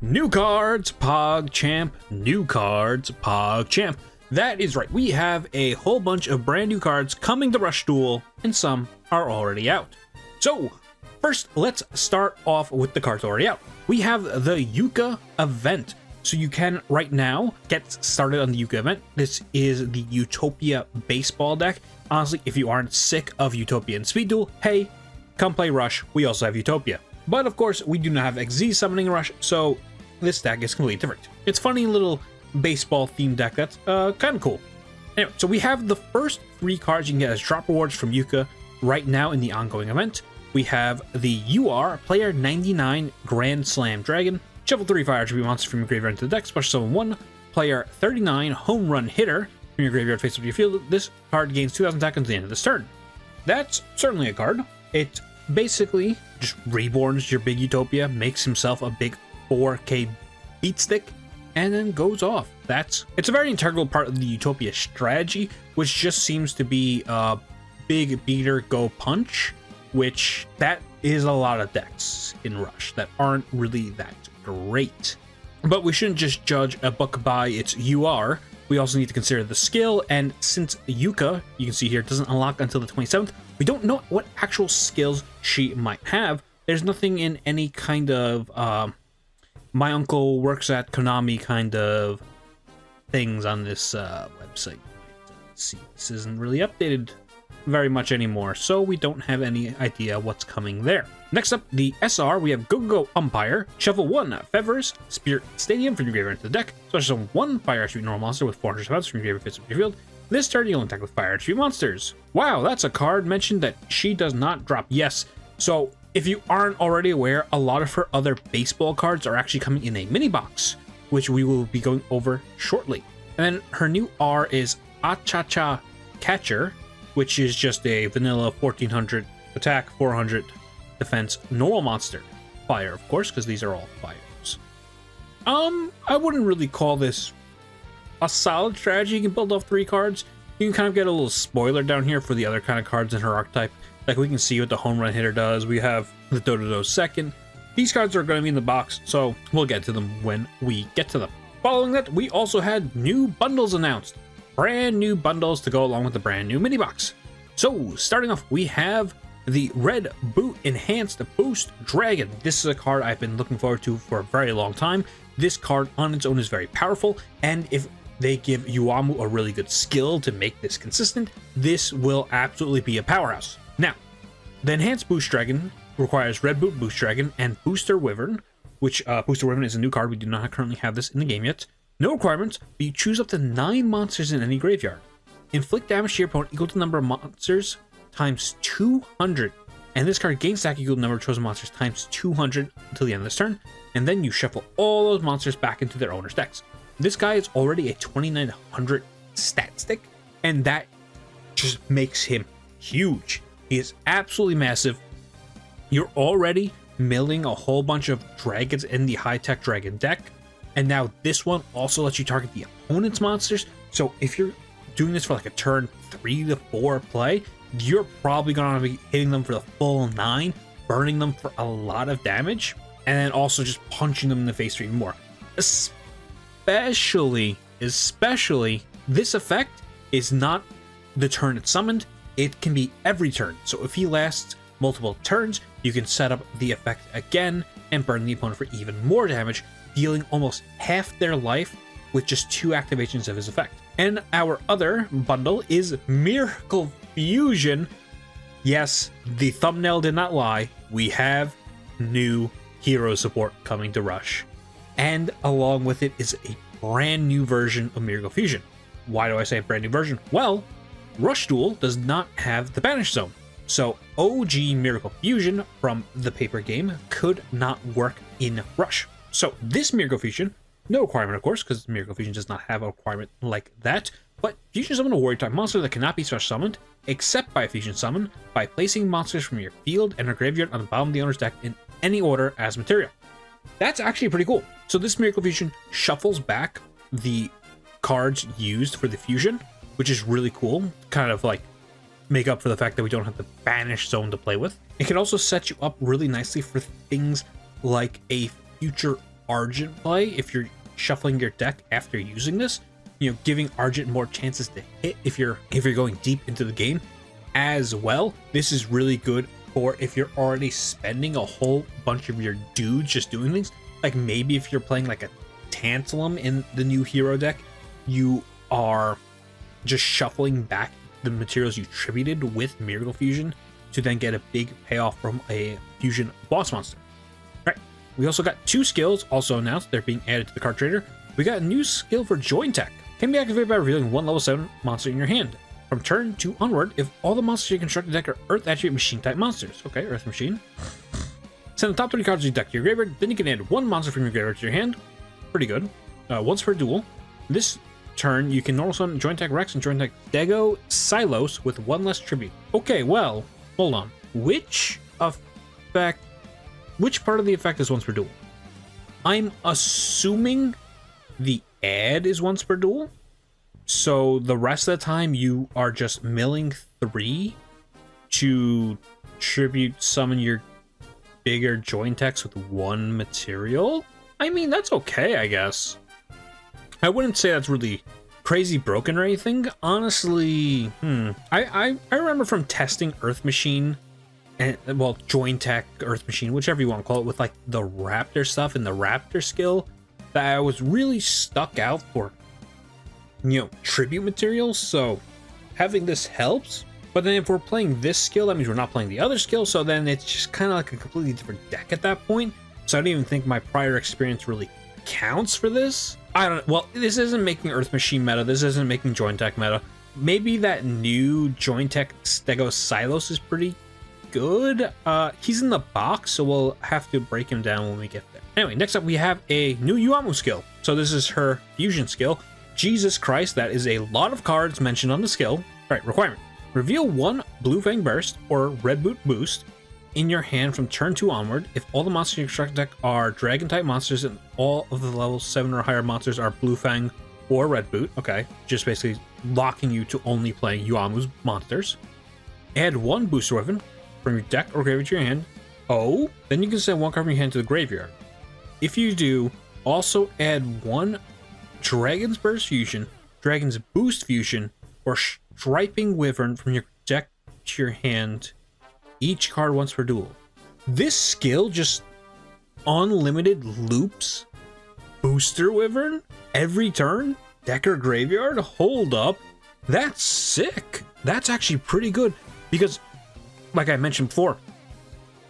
New cards, PogChamp. New cards, PogChamp. That is right, we have a whole bunch of brand new cards coming to Rush Duel, and some are already out. So, first, let's start off with the cards already out. We have the Yuka event. So you can, right now, get started on the Yuka event. This is the Utopia baseball deck. Honestly, if you aren't sick of Utopia and Speed Duel, hey, come play Rush. We also have Utopia. But of course, we do not have XZ summoning Rush, so this deck is completely different. It's a funny little baseball themed deck that's kind of cool. Anyway, so we have the first 3 cards you can get as drop rewards from Yuka right now in the ongoing event. We have the UR Player 99 Grand Slam Dragon. Shuffle 3 fire attribute monster from your graveyard into the deck. Special summon 1 Player 39 Home Run Hitter from your graveyard face up to your field. This card gains 2,000 attack until the end of this turn. That's certainly a card. It basically just reborns your big Utopia, makes himself a big 4K beatstick, and then goes off. It's a very integral part of the Utopia strategy, which just seems to be a big beater go punch, which that is a lot of decks in Rush that aren't really that great. But we shouldn't just judge a book by its UR. We also need to consider the skill, and since Yuka, you can see here, doesn't unlock until the 27th, we don't know what actual skills she might have. There's nothing in any kind of my uncle works at Konami kind of things on this website. Let's see, this isn't really updated very much anymore, so we don't have any idea what's coming there. Next up, the SR, we have Yuka Goha Umpire. Shuffle 1 Fevers Spirit Stadium from your graveyard into the deck. Special summon 1 Fire Attribute Normal Monster with 400 spots from your graveyard face up to your field. This turn, you'll attack with Fire Attribute monsters. Wow, that's a card mentioned that she does not drop. Yes, so if you aren't already aware, a lot of her other baseball cards are actually coming in a mini box, which we will be going over shortly. And then her new R is Achacha Catcher, which is just a vanilla 1400 attack, 400 defense normal monster. Fire, of course, because these are all fires. I wouldn't really call this a solid strategy. You can build off 3 cards. You can kind of get a little spoiler down here for the other kind of cards in her archetype. Like we can see what the home run hitter does. We have the Dodo second. These cards are going to be in the box, so we'll get to them when we get to them. Following that, we also had new bundles announced. Brand new bundles to go along with the brand new mini box. So starting off, we have the Red Boot Enhanced Boost Dragon. This is a card I've been looking forward to for a very long time. This card on its own is very powerful, and if they give Yuamu a really good skill to make this consistent, this will absolutely be a powerhouse. Now, the Enhanced Boost Dragon requires Red Boot Boost Dragon and Booster Wyvern, which Booster Wyvern is a new card. We do not currently have this in the game yet. No requirements, but you choose up to 9 monsters in any graveyard. Inflict damage to your opponent equal to the number of monsters times 200. And this card gains stack equal to the number of chosen monsters times 200 until the end of this turn. And then you shuffle all those monsters back into their owner's decks. This guy is already a 2900 stat stick, and that just makes him huge. He is absolutely massive. You're already milling a whole bunch of dragons in the high-tech dragon deck. And now this one also lets you target the opponent's monsters. So if you're doing this for like a turn 3 to 4 play, you're probably going to be hitting them for the full 9, burning them for a lot of damage, and then also just punching them in the face for even more. Especially, this effect is not the turn it's summoned. It can be every turn. So if he lasts multiple turns, you can set up the effect again and burn the opponent for even more damage, dealing almost half their life with just 2 activations of his effect. And our other bundle is Miracle Fusion. Yes, the thumbnail did not lie. We have new hero support coming to Rush. And along with it is a brand new version of Miracle Fusion. Why do I say brand new version? Well, Rush Duel does not have the Banish Zone. So OG Miracle Fusion from the paper game could not work in Rush. So this Miracle Fusion, no requirement of course, because Miracle Fusion does not have a requirement like that, but fusion summon a warrior type monster that cannot be special summoned except by fusion summon by placing monsters from your field and or graveyard on the bottom of the owner's deck in any order as material. That's actually pretty cool. So this Miracle Fusion shuffles back the cards used for the fusion, which is really cool. Kind of like make up for the fact that we don't have the Banish Zone to play with. It can also set you up really nicely for things like a future Argent play if you're shuffling your deck after using this, giving Argent more chances to hit if you're going deep into the game. As well, this is really good for if you're already spending a whole bunch of your dudes just doing things. Like maybe if you're playing like a Tantalum in the new hero deck, you are just shuffling back the materials you tributed with Miracle Fusion to then get a big payoff from a fusion boss monster. Right. We also got 2 skills also announced. They're being added to the card trader. We got a new skill for Join Tech. Can be activated by revealing 1 level 7 monster in your hand. From turn 2 onward, if all the monsters you construct in the deck are Earth Attribute Machine type monsters. Okay, Earth Machine. Send the top 30 cards of your deck to your graveyard, then you can add 1 monster from your graveyard to your hand. Pretty good. Once per duel. This turn, you can normal summon Join Tech Rex and Join Tech Dego Silos with 1 less tribute. Okay, well, hold on. Which part of the effect is once per duel? I'm assuming the add is once per duel. So the rest of the time you are just milling 3 to tribute summon your bigger Join Techs with 1 material. I mean, that's okay, I guess. I wouldn't say that's really crazy broken or anything. Honestly, I remember from testing Earth Machine and, well, Join Tech, Earth Machine, whichever you want to call it, with like the Raptor stuff and the Raptor skill, that I was really stuck out for, tribute materials. So having this helps. But then if we're playing this skill, that means we're not playing the other skill. So then it's just kind of like a completely different deck at that point. So I don't even think my prior experience really counts for this. I don't know. Well, this isn't making Earth Machine meta. This isn't making Join Tech meta. Maybe that new Join Tech Stego Silos is pretty good. He's in the box, so we'll have to break him down when we get there. Anyway, next up we have a new Yuamu skill. So this is her fusion skill. Jesus Christ, that is a lot of cards mentioned on the skill. All right, requirement. Reveal 1 Blue Fang Burst or Red Boot Boost in your hand from turn 2 onward. If all the monsters in your constructed deck are Dragon type monsters and all of the level 7 or higher monsters are Blue Fang or Red Boot, okay, just basically locking you to only playing Yuamu's monsters. Add 1 Booster Weapon from your deck or graveyard to your hand. Oh, then you can send 1 card from your hand to the graveyard. If you do, also add 1 Dragon's Burst Fusion, Dragon's Boost Fusion, or Striping Wyvern from your deck to your hand, each card once per duel. This skill just unlimited loops Booster Wyvern every turn? Deck or graveyard? Hold up. That's sick. That's actually pretty good because, like I mentioned before,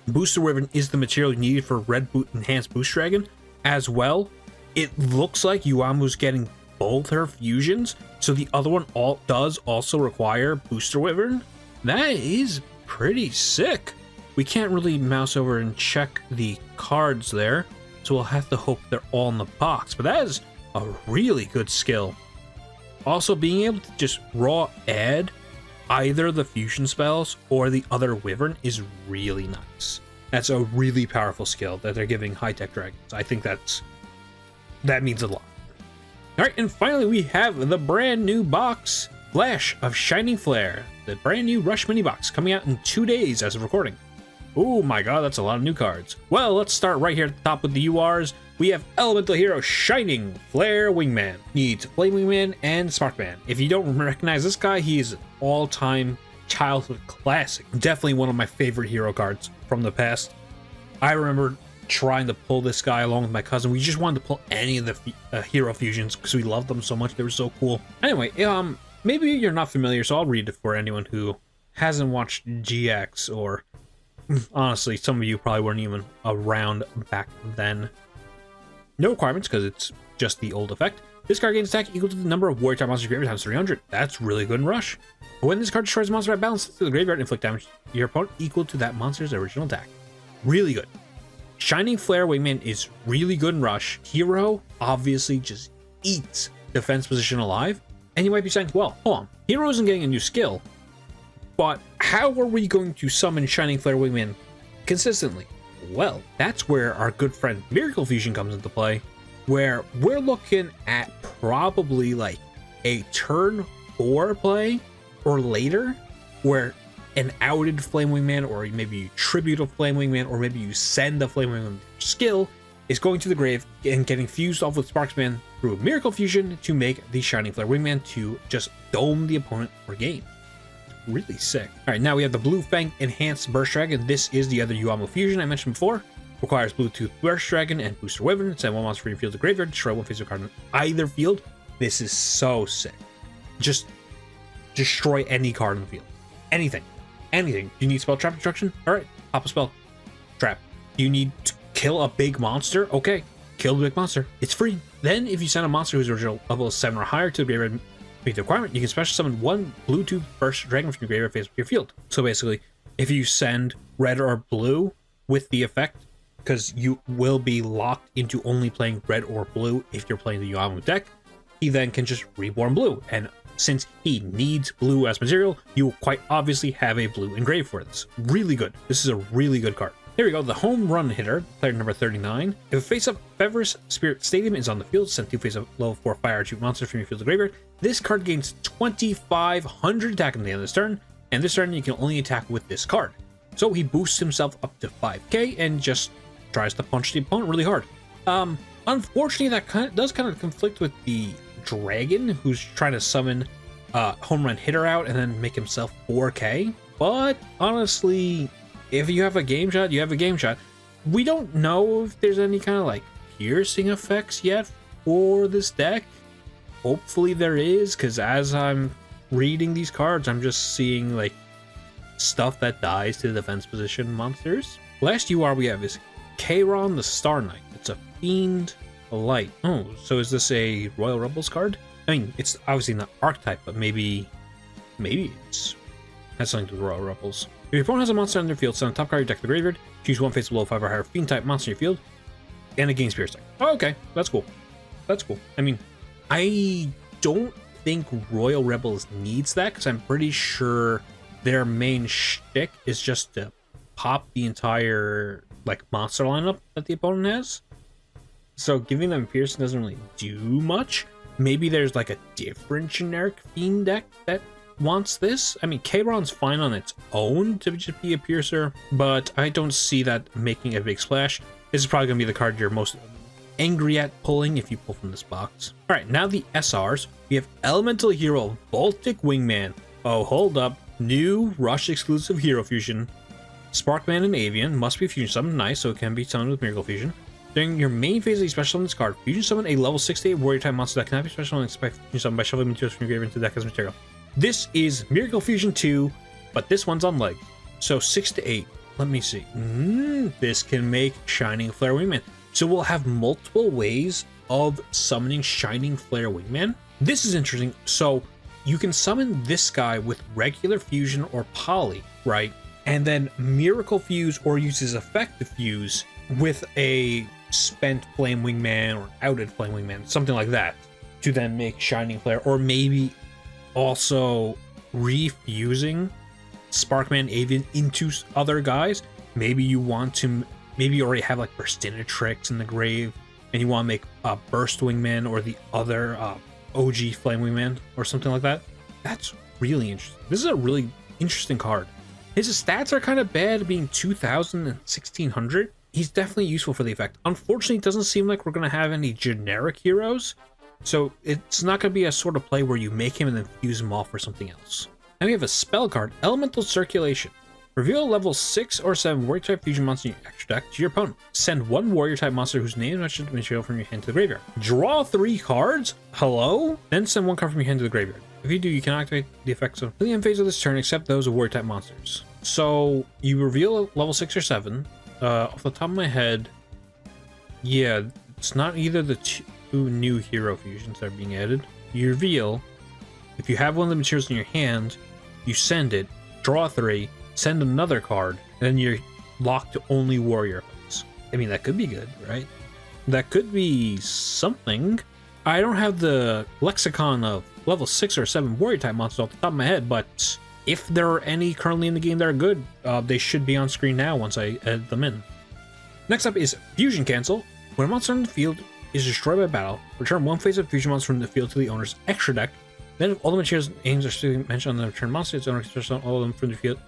Booster Wyvern is the material needed for Red Boot Enhanced Boost Dragon. As well, it looks like Yuamu's getting both her fusions, so the other one does also require Booster Wyvern. That is pretty sick. We can't really mouse over and check the cards there, so we'll have to hope they're all in the box, but that is a really good skill. Also, being able to just raw add either the fusion spells or the other Wyvern is really nice. That's a really powerful skill that they're giving high-tech dragons. I think that means a lot. All right, and finally we have the brand new box, Flash of Shining Flare, the brand new Rush mini box coming out in 2 days as of recording. Oh my god, that's a lot of new cards. Well, let's start right here at the top with the URs. We have Elemental Hero Shining Flare Wingman. Needs Flame Wingman and Smart Man. If you don't recognize this guy, he is an all-time childhood classic. Definitely one of my favorite hero cards from the past. I remember trying to pull this guy along with my cousin. We just wanted to pull any of the hero fusions because we loved them so much. They were so cool. Anyway, maybe you're not familiar, so I'll read it for anyone who hasn't watched GX, or honestly, some of you probably weren't even around back then. No requirements because it's just the old effect. This card gains attack equal to the number of warrior type monsters graveyard times 300. That's really good in Rush. But when this card destroys a monster by balance to the graveyard, inflict damage to your opponent equal to that monster's original attack. Really good. Shining Flare Wingman is really good in Rush. Hero obviously just eats defense position alive. And you might be saying, well, hold on. Hero isn't getting a new skill. But how are we going to summon Shining Flare Wingman consistently? Well, that's where our good friend Miracle Fusion comes into play, where we're looking at probably like a turn 4 play or later, where an outed Flame Wingman, or maybe you tribute a Flame Wingman, or maybe you send a Flame Wingman skill, is going to the grave and getting fused off with Sparksman through Miracle Fusion to make the Shining Flare Wingman to just dome the opponent for game. Really sick. All right, now we have the Blue Fang Enhanced Burst Dragon. This is the other Yuamu Fusion I mentioned before. Requires Bluetooth Burst Dragon and Booster Wyvern. Send one monster from your field to graveyard. Destroy one face card on either field. This is so sick. Just destroy any card in the field. Anything. Anything. You need spell trap destruction? All right, pop a spell. Trap. You need to kill a big monster? Okay, kill the big monster. It's free. Then, if you send a monster whose original level is 7 or higher to the graveyard, meet the requirement, you can special summon one Bluetooth Burst Dragon from your graveyard face your field. So basically, if you send red or blue with the effect, because you will be locked into only playing red or blue if you're playing the Yuamu deck, he then can just reborn blue. And since he needs blue as material, you will quite obviously have a blue engraved for this. Really good. This is a really good card. Here we go, the home run hitter, player number 39. If a face-up Fevris Spirit Stadium is on the field, send 2 face-up level 4 fire or 2 monsters from your field to graveyard. This card gains 2,500 attack on the end of this turn, and this turn you can only attack with this card. So he boosts himself up to 5k and just tries to punch the opponent really hard. Unfortunately, that does kind of conflict with the dragon, who's trying to summon home run hitter out and then make himself 4k. But honestly, if you have a game shot, you have a game shot. We don't know if there's any kind of like piercing effects yet for this deck. Hopefully there is, because as I'm reading these cards, I'm just seeing like stuff that dies to the defense position monsters. Last UR we have is Kairon the Star Knight. It's a Fiend Light. Oh, so is this a Royal Rebels card? I mean, it's obviously not archetype, but maybe it's has something to do with Royal Rebels. If your opponent has a monster on their field, send a top card of your deck to the graveyard. Choose one face below 5 or higher Fiend type monster in your field, and it gains Pierce Deck. Oh, okay, that's cool. That's cool. I mean, I don't think Royal Rebels needs that, because I'm pretty sure their main shtick is just to pop the entire like monster lineup that the opponent has. So giving them Piercing doesn't really do much. Maybe there's like a different generic Fiend deck that wants this. I mean, Kairon's fine on its own to just be a Piercer, but I don't see that making a big splash. This is probably going to be the card you're most angry at pulling if you pull from this box. All right, now the SRs. We have Elemental Hero Baltic Wingman. Oh, hold up. New Rush exclusive Hero Fusion. Sparkman and Avian must be fusion summoned. Nice, so it can be summoned with Miracle Fusion. During your main phase of the special summon this card, fusion summon a level 6 to 8 warrior type monster that cannot be special summoned except fusion summoned by shuffling materials from your graveyard into the deck as material. This is Miracle Fusion 2, but this one's on leg. So 6 to 8. Let me see. This can make Shining Flare Wingman. So we'll have multiple ways of summoning Shining Flare Wingman. This is interesting. So you can summon this guy with regular fusion or poly, right? And then Miracle Fuse or use his effect to fuse with a spent Flame Wingman or outed Flame Wingman, something like that, to then make Shining Flare, or maybe also refusing Sparkman Avian into other guys. Maybe you want to, maybe you already have like Burstinatrix in the grave and you want to make a Burst Wingman or the other OG Flame Wingman or something like that. That's really interesting. This is a really interesting card. His stats are kind of bad, being 2,000 and 1,600. He's definitely useful for the effect. Unfortunately, it doesn't seem like we're going to have any generic heroes, so it's not going to be a sort of play where you make him and then fuse him off for something else. Then we have a spell card, Elemental Circulation. Reveal a level 6 or 7 warrior type fusion monster in your extra deck to your opponent. Send one warrior type monster whose name matches material from your hand to the graveyard. Draw 3 cards? Hello? Then send 1 card from your hand to the graveyard. If you do, you can activate the effects of the end phase of this turn except those of warrior type monsters. So you reveal a level 6 or 7. Off the top of my head, yeah, it's not either the 2 new hero fusions that are being added. You reveal, if you have one of the materials in your hand, you send it, draw 3, send another card, and then you're locked to only warrior effects. I mean, that could be good, right? That could be something. I don't have the lexicon of level 6 or 7 warrior type monsters off the top of my head, but if there are any currently in the game that are good, they should be on screen now once I add them in. Next up is Fusion Cancel. When a monster on the field is destroyed by battle, return 1 face of fusion monster from the field to the owner's extra deck. Then if all the materials aims are still mentioned on the return monster, its owner can special all of them from the field.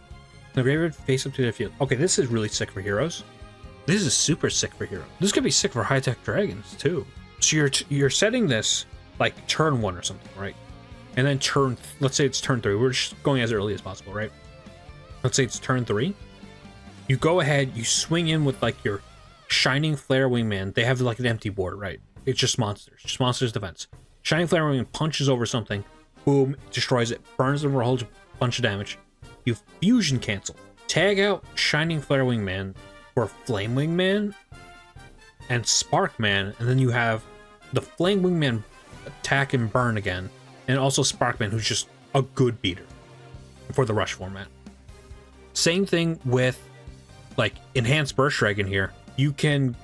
The graveyard face up to their field. Okay, this is really sick for heroes. This is super sick for hero. This could be sick for high-tech dragons too. So you're setting this like turn 1 or something, right? And then let's say it's turn 3. We're just going as early as possible, right? Let's say it's turn 3. You go ahead, you swing in with like your Shining Flare Wingman. They have like an empty board, right? It's just monsters defense. Shining Flare Wingman punches over something, boom, destroys it, burns them for a whole bunch of damage. You fusion cancel. Tag out Shining Flare Wingman for Flame Wingman and Spark Man, and then you have the Flame Wingman attack and burn again, and also Sparkman, who's just a good beater for the rush format. Same thing with like Enhanced Burst Dragon here. You can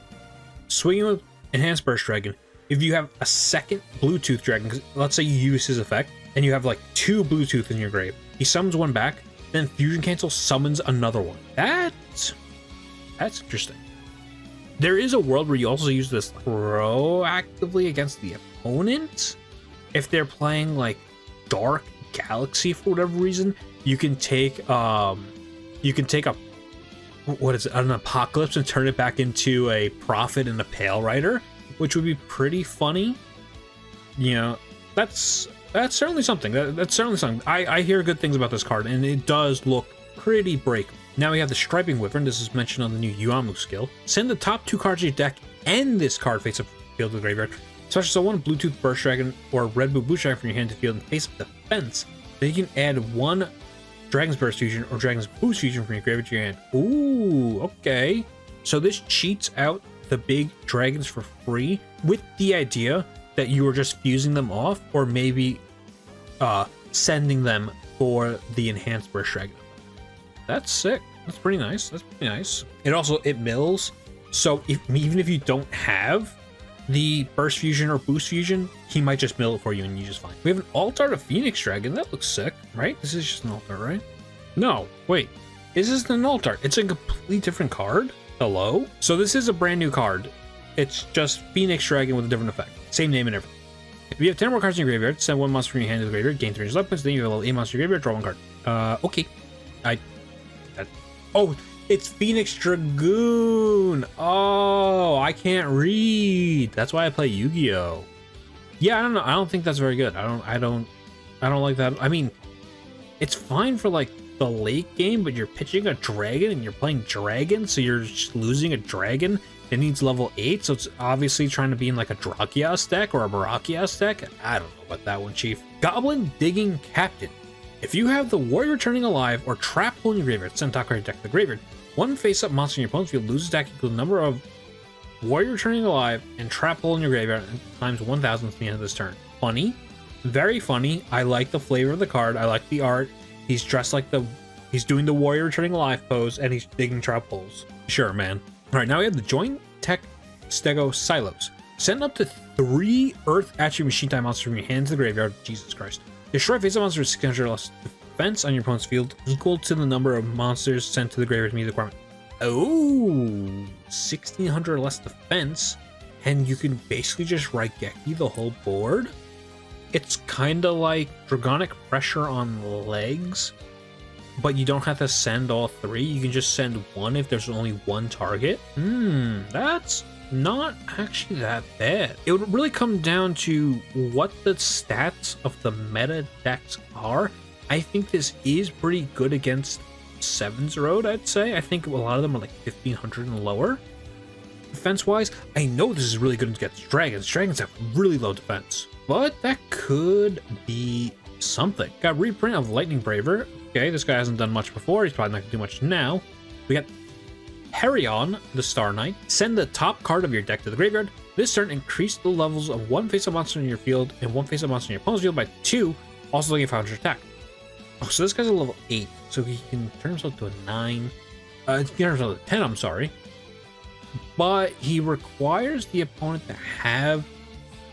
swing in with Enhanced Burst Dragon. If you have a second Bluetooth Dragon, 'cause let's say you use his effect, and you have like 2 Bluetooth in your grave, he summons one back, then Fusion Cancel summons another one. That's interesting. There is a world where you also use this proactively against the opponent. If they're playing like Dark Galaxy for whatever reason, you can take an Apocalypse and turn it back into a Prophet and a Pale Rider, which would be pretty funny. You know, that's certainly something. That's certainly something. I hear good things about this card, and it does look pretty breakable. Now we have the Striping Wyvern. This is mentioned on the new Yuamu skill. Send the top 2 cards of your deck and this card face up field to the graveyard. So one Bluetooth Burst Dragon or Red Blue Dragon from your hand to field and face up defense. Then you can add 1 Dragon's Burst Fusion or Dragon's Boost Fusion from your graveyard to your hand. Ooh, okay. So this cheats out the big dragons for free with the idea that you are just fusing them off, or maybe sending them for the Enhanced Burst Dragon. That's sick. That's pretty nice. That's pretty nice. It mills. So even if you don't have the Burst Fusion or Boost Fusion, he might just mill it for you and you just fine. We have an Altar of Phoenix Dragon. That looks sick, right? This is just an Altar, right? No, wait. This isn't an Altar. It's a completely different card. Hello? So this is a brand new card. It's just Phoenix Dragon with a different effect. Same name and everything. If you have 10 more cards in your graveyard, send 1 monster from your hand to the graveyard, gain 3 life points, then you have a level 8 monster in your graveyard, draw 1 card. Okay. Oh, it's Phoenix Dragoon. Oh, I can't read. That's why I play Yu-Gi-Oh. Yeah, I don't know. I don't think that's very good. I don't like that. I mean, it's fine for like the late game, but you're pitching a dragon and you're playing dragon, so you're just losing a dragon that needs level 8, so it's obviously trying to be in like a Drakias deck or a Barakias deck. I don't know about that one, Chief. Goblin Digging Captain. If you have the Warrior Returning Alive or Trap Hole in your graveyard, send top card of your deck to the graveyard. 1 face-up monster in your opponent's field loses attack equal to the number of Warrior Returning Alive and Trap Hole in your graveyard times 1,000 at the end of this turn. Funny. Very funny. I like the flavor of the card. I like the art. He's dressed like he's doing the Warrior Returning Alive pose, and he's digging trap holes. Sure, man. All right, now we have the Joint Tech Stego Silos. Send up to 3 Earth Attribute Machine Type monsters from your hand to the graveyard. Jesus Christ. Destroy face-up monsters with 600 less defense on your opponent's field, equal to the number of monsters sent to the graveyard to meet the requirement. Oh, 1,600 less defense, and you can basically just Raigeki the whole board. It's kind of like Dragonic Pressure on legs, but you don't have to send all 3. You can just send 1 if there's only 1 target. That's not actually that bad. It would really come down to what the stats of the meta decks are. I think this is pretty good against 7's Road, I'd say. I think a lot of them are like 1,500 and lower. Defense-wise, I know this is really good against dragons. Dragons have really low defense, but that could be something. Got reprint of Lightning Braver. Okay, this guy hasn't done much before. He's probably not gonna do much now. We got Herion, the Star Knight. Send the top card of your deck to the graveyard. This turn, increase the levels of 1 face-up monster in your field and 1 face-up monster in your opponent's field by 2, also getting 500 attack. Oh, so this guy's a level 8, so he can turn himself to a 9. He can turn himself to a 10, I'm sorry. But he requires the opponent to have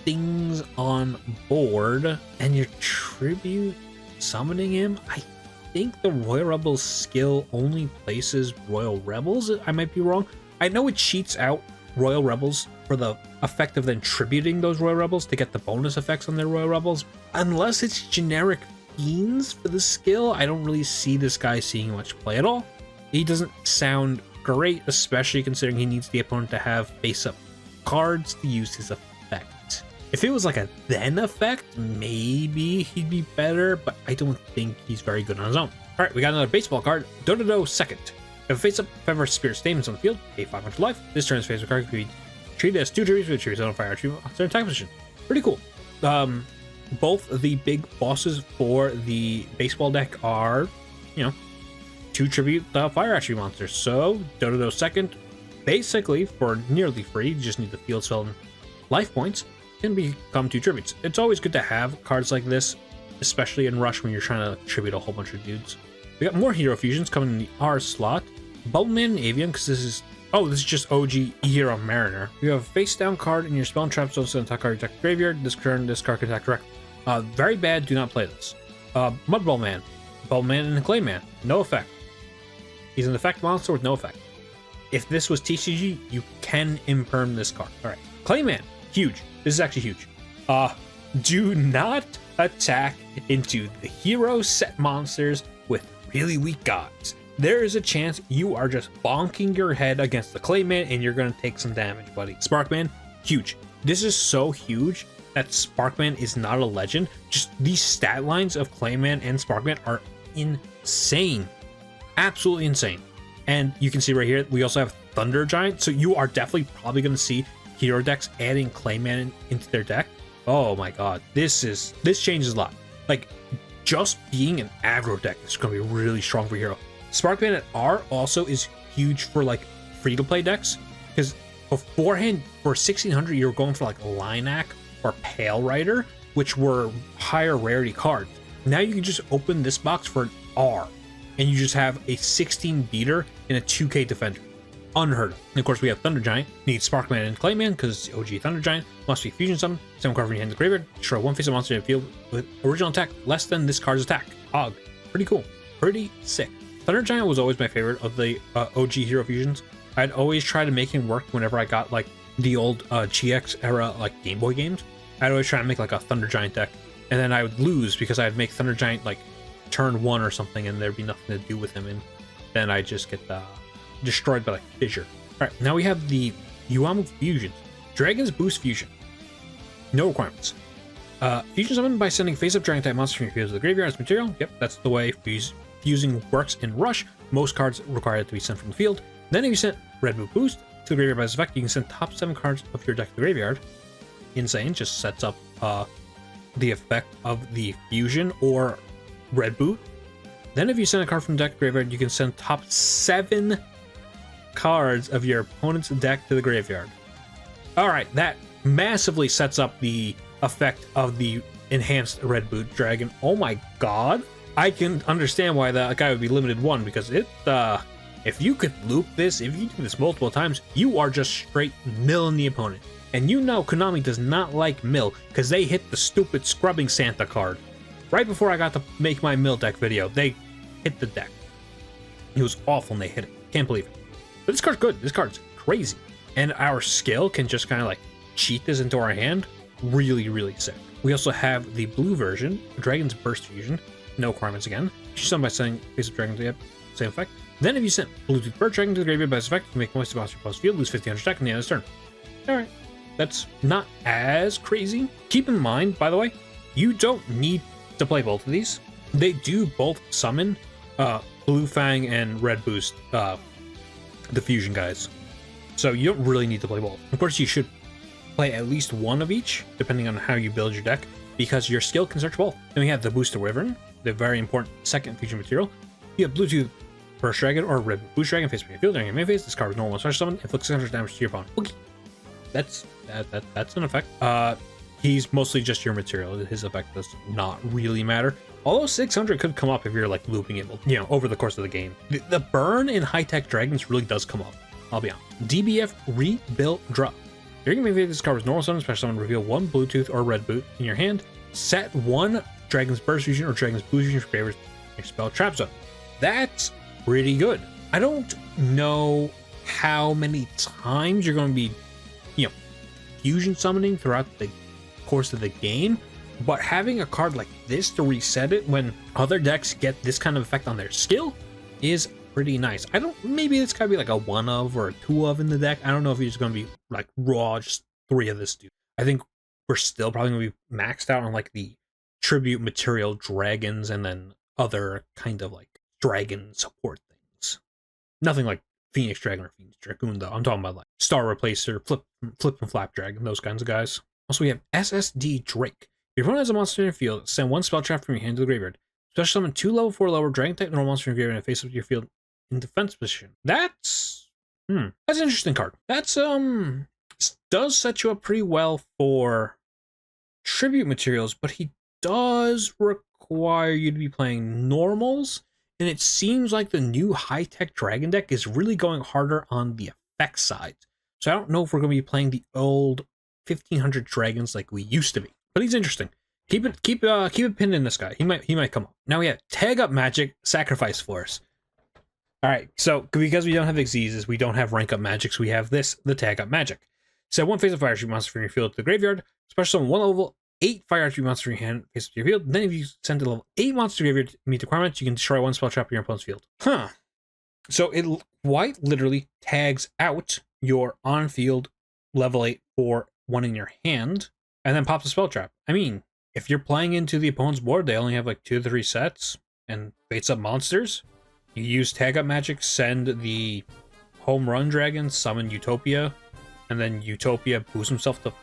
things on board, and your tribute summoning him, I think the Royal Rebels skill only places Royal Rebels. I might be wrong. I know it cheats out Royal Rebels for the effect of then tributing those Royal Rebels to get the bonus effects on their Royal Rebels. Unless it's generic Fiends for the skill, I don't really see this guy seeing much play at all. He doesn't sound great, especially considering he needs the opponent to have face-up cards to use his effect. If it was like a then effect, maybe he'd be better, but I don't think he's very good on his own. All right, we got another baseball card, Dododo second. If a face-up Feather Spirit statements on the field, a 500 life. This turn's face-up card can be treated as 2 tributes with tributes on fire achievement on attack position. Pretty cool. Both the big bosses for the baseball deck are, 2 tribute fire attribute monsters. So Dododo second, basically for nearly free, you just need the field spell and life points, can become 2 tributes. It's always good to have cards like this, especially in Rush when you're trying to tribute a whole bunch of dudes. We got more hero fusions coming in the R slot. Bubbleman and Avian, because this is just OG Hero Mariner. You have a face down card in your spell and trap zone, so attack card attack graveyard. This turn, this card can attack directly. Very bad, do not play this. Mudballman, Bubbleman and Clayman, no effect. He's an effect monster with no effect. If this was TCG, you can imperm this card. All right, Clayman, huge. This is actually huge. Do not attack into the hero set monsters with really weak gods. There is a chance you are just bonking your head against the Clayman and you're going to take some damage, buddy. Sparkman, huge. This is so huge that Sparkman is not a legend. Just these stat lines of Clayman and Sparkman are insane. Absolutely insane. And you can see right here, we also have Thunder Giant. So you are definitely probably going to see hero decks adding Clayman into their deck. Oh my god. This changes a lot. Like, just being an aggro deck is going to be really strong for hero. Sparkman at R also is huge for like free-to-play decks, because beforehand for 1600 you were going for like Linak or Pale Rider, which were higher rarity cards. Now you can just open this box for an R, and you just have a 16 beater and a 2k defender. Unheard of. And of course we have Thunder Giant. Need Sparkman and Clayman because OG Thunder Giant must be fusion summon. 7 card from your hand in the graveyard. Destroy 1 face-up monster in the field with original attack less than this card's attack. Hog. Pretty cool. Pretty sick. Thunder Giant was always my favorite of the OG hero fusions. I'd always try to make him work whenever I got like the old GX era like Game Boy games. I'd always try to make like a Thunder Giant deck, and then I would lose because I'd make Thunder Giant like turn 1 or something, and there'd be nothing to do with him, and then I just get destroyed by like Fissure. All right, now we have the Yuamu fusions. Dragon's Boost fusion. No requirements. Fusion summon by sending face-up dragon type monster from your field to the graveyard as material. Yep, that's the way fusing works in Rush. Most cards require it to be sent from the field. Then if you sent Red Boot Boost to the graveyard by this effect, you can send top 7 cards of your deck to the graveyard. Insane, just sets up the effect of the fusion or Red Boot. Then if you send a card from the deck to the graveyard, you can send top 7 cards of your opponent's deck to the graveyard. Alright, that massively sets up the effect of the enhanced Red Boot Dragon. Oh my god. I can understand why that guy would be limited 1, because if you could loop this, if you do this multiple times, you are just straight milling the opponent. And you know Konami does not like mill, because they hit the stupid Scrubbing Santa card. Right before I got to make my mill deck video, they hit the deck. It was awful and they hit it. Can't believe it. But this card's good. This card's crazy. And our skill can just kind of like cheat this into our hand. Really, really sick. We also have the blue version, Dragon's Burst Fusion. No requirements again. You summon by sending face-up dragon to the same effect. Then if you sent Bluetooth Bird Dragon to the graveyard by this effect, you make noise to bounce your post field, lose 1500 attack in the end of this turn. Alright. That's not as crazy. Keep in mind, by the way, you don't need to play both of these. They do both summon Blue Fang and Red Boost, the fusion guys. So you don't really need to play both. Of course, you should play at least one of each, depending on how you build your deck, because your skill can search both. Then we have the Booster Wyvern, the very important second fusion material. You have Bluetooth Burst Dragon or Red Boost Dragon face from your field during your main phase. This card with normal special summon inflicts 600 damage to your opponent. Okay. That's an effect. He's mostly just your material. His effect does not really matter. Although 600 could come up if you're like looping it, over the course of the game. The burn in high-tech dragons really does come up. I'll be honest. DBF Rebuild Drop. You're gonna make this card with normal summon, special summon, reveal 1 Bluetooth or Red Boot in your hand. Set 1 Dragon's Burst Fusion or Dragon's Boost Fusion for favors your spell Trap Zone. That's pretty good. I don't know how many times you're going to be, fusion summoning throughout the course of the game, but having a card like this to reset it when other decks get this kind of effect on their skill is pretty nice. I don't, maybe it's gotta be like a 1 of or a 2 of in the deck. I don't know if he's gonna be like raw, just 3 of this dude. I think we're still probably gonna be maxed out on like the tribute material dragons and then other kind of like dragon support things. Nothing like Phoenix Dragon or Phoenix Dragoon though. I'm talking about like Star Replacer, Flip and Flap Dragon, those kinds of guys. Also, we have SSD Drake. If your opponent has a monster in your field, send 1 spell trap from your hand to the graveyard. Special summon 2 level 4 lower dragon type normal monster in your graveyard and face up to your field in defense position. That's an interesting card. That's does set you up pretty well for tribute materials, but he does require you to be playing normals, and it seems like the new high-tech dragon deck is really going harder on the effect side. So I don't know if we're going to be playing the old 1500 dragons like we used to be, but he's interesting. Keep it pinned in this guy. He might come up. Now we have Tag Up Magic, Sacrifice Force. All right, so because we don't have Xyzes, we don't have Rank Up Magics, we have this, the Tag Up Magic. Set 1 face of fire attribute monster from your field to the graveyard. Special summon 1 level 8 fire attribute monster from your hand face up to your field. Then if you send a level 8 monster to your graveyard to meet the requirements, you can destroy 1 spell trap in your opponent's field. So it quite literally tags out your on-field level 8 for 1 in your hand, and then pops a spell trap. I mean, if you're playing into the opponent's board, they only have like 2 to 3 sets, and fates up monsters. You use Tag Up Magic, send the home run dragon, summon Utopia, and then Utopia boosts himself to,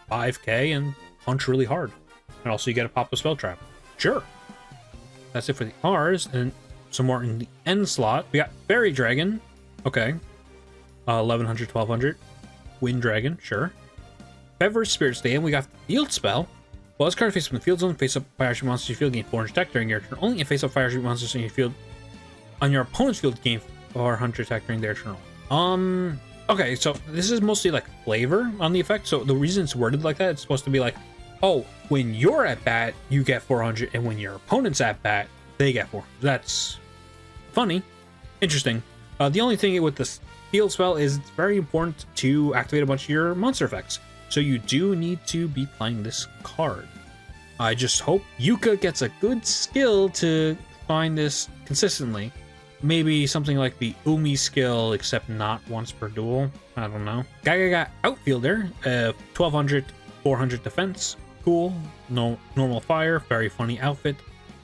5k and punch really hard. And also you get a pop a spell trap. Sure. That's it for the R's, and some more in the end slot. We got Fairy Dragon. Okay. 1100, 1200. Wind Dragon, sure. Fever Spirit Stay, and we got the Field Spell. Well, this card face from the field zone, face up fire attribute monsters in your field, gain 400 attack during your turn only, and face up fire attribute monsters in your field on your opponent's field, gain 400 attack during their turn only. Okay, so this is mostly like flavor on the effect. So the reason it's worded like that, it's supposed to be like, oh, when you're at bat, you get 400, and when your opponent's at bat, they get 400. That's funny, interesting. The only thing with this field spell is it's very important to activate a bunch of your monster effects. So you do need to be playing this card. I just hope Yuka gets a good skill to find this consistently. Maybe something like the Umi skill, except not once per duel. I don't know. Gaga Outfielder, 1200, 400 defense. Cool. No normal fire. Very funny outfit.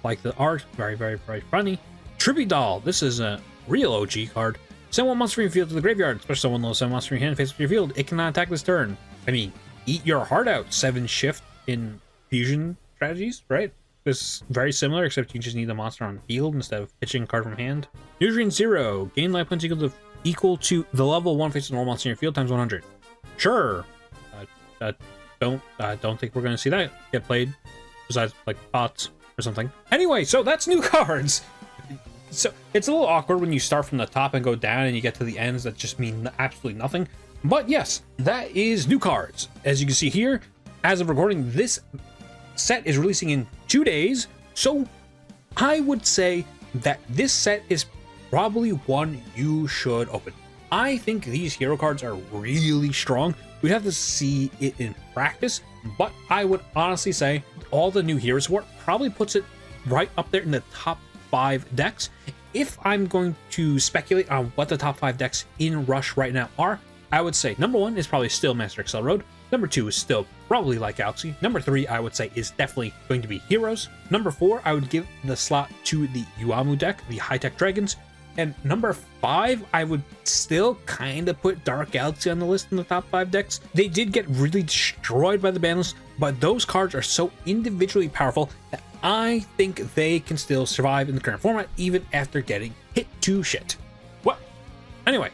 Like the art. Very, very, very funny. Tribute Doll. This is a real OG card. Send 1 monster from your field to the graveyard. Especially someone low, send 1 monster from your hand face up to your field. It cannot attack this turn. I mean, eat your heart out. 7 shift in fusion strategies, right? It's very similar, except you just need the monster on field instead of pitching a card from hand. Nutrient 0. Gain life points equal to the level 1 face of normal monster in your field times 100. Sure. Don't think we're going to see that get played, besides like bots or something. Anyway, so that's new cards. So it's a little awkward when you start from the top and go down and you get to the ends that just mean absolutely nothing. But yes, that is new cards. As you can see here, as of recording, this set is releasing in 2 days. So I would say that this set is probably one you should open. I think these hero cards are really strong. We'd have to see it in practice, but I would honestly say all the new hero support probably puts it right up there in the top 5 decks. If I'm going to speculate on what the top 5 decks in Rush right now are, I would say number 1 is probably still Master Excel Road. Number 2 is still probably like Galaxy. Number 3, I would say, is definitely going to be Heroes. Number 4, I would give the slot to the Yuamu deck, the high-tech dragons. And number 5, I would still kind of put Dark Galaxy on the list in the top 5 decks. They did get really destroyed by the ban list, but those cards are so individually powerful that I think they can still survive in the current format, even after getting hit to shit. Well, anyway,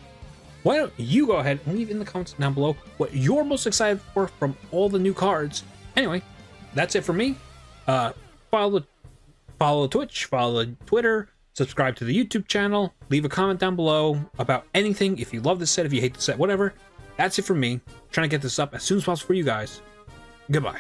why don't you go ahead and leave in the comments down below what you're most excited for from all the new cards. Anyway, that's it for me. Follow the Twitch, follow the Twitter, subscribe to the YouTube channel, leave a comment down below about anything. If you love this set, if you hate the set, whatever. That's it for me. Trying to get this up as soon as possible for you guys. Goodbye.